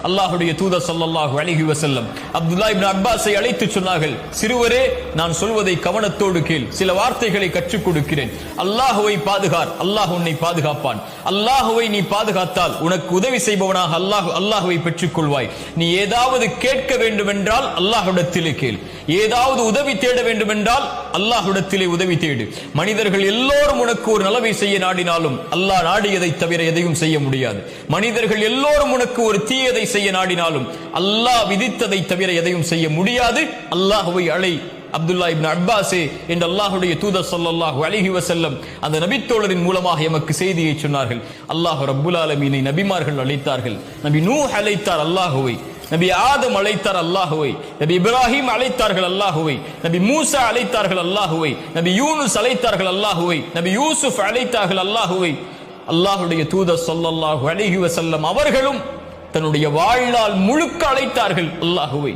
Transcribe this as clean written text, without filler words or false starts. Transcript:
அல்லாஹ்வுடைய தூதர் ஸல்லல்லாஹு அலைஹி வஸல்லம் அப்துல்லாஹ் இப்னு அப்பாஸை அழைத்து சொன்னார்கள், சிறுவரே, நான் சொல்வதை கவனத்தோடு கேள், சில வார்த்தைகளை கற்றுக் கொடுக்கிறேன். அல்லாஹ்வை பாதுகார், அல்லாஹ் உன்னை பாதுகாப்பான். அல்லாஹ்வை நீ பாதுகாத்தால் உனக்கு உதவி செய்பவனாக அல்லாஹ்வை பெற்றுக் கொள்வாய். நீ ஏதாவது கேட்க வேண்டும் என்றால் அல்லாஹ்விடத்திலே கேள், ஏதாவது உதவி தேட வேண்டும் என்றால் அல்லாஹ்விடத்திலே உதவி தேடு. மனிதர்கள் எல்லோரும் உனக்கு ஒரு நலவை செய்ய நாடினாலும் அல்லாஹ் நாடியதை தவிர எதையும் செய்ய முடியாது. மனிதர்கள் எல்லோரும் உனக்கு ஒரு தீயதை செய்ய நாடினாலும் அல்லாஹ் விதித்ததை தவிர எதையும் செய்ய முடியாது. அல்லாஹ்வை அழை அப்துல்லாஹ் இப்னு அப்பாஸே என்று அல்லாஹ்வுடைய தூதர் ஸல்லல்லாஹு அலைஹி வஸல்லம் அந்த நபித்தோழரின் மூலமாக எமக்கு செய்தியை சொன்னார்கள். அல்லாஹ் ரப்புல் ஆலமீனை நபிமார்கள் அழைத்தார்கள். நபி நூஹ் அழைத்தார் அல்லாஹ்வை, நபி ஆதம் அழைத்தார் அல்லாஹ்வை, நபி இப்ராஹிம் அழைத்தார்கள் அல்லாஹ்வை, நபி மூசா அழைத்தார்கள் அல்லாஹ்வை, நபி யூனுஸ் அழைத்தார்கள் அல்லாஹ்வை, நபி யூசுப் அழைத்தார்கள் அல்லாஹ்வை. அல்லாஹ்வுடைய தூதர் ஸல்லல்லாஹு அலைஹி வஸல்லம் அவர்களும் தன்னுடைய வாழ்நாள் முழுக்க அழைத்தார்கள் அல்லாஹ்வை.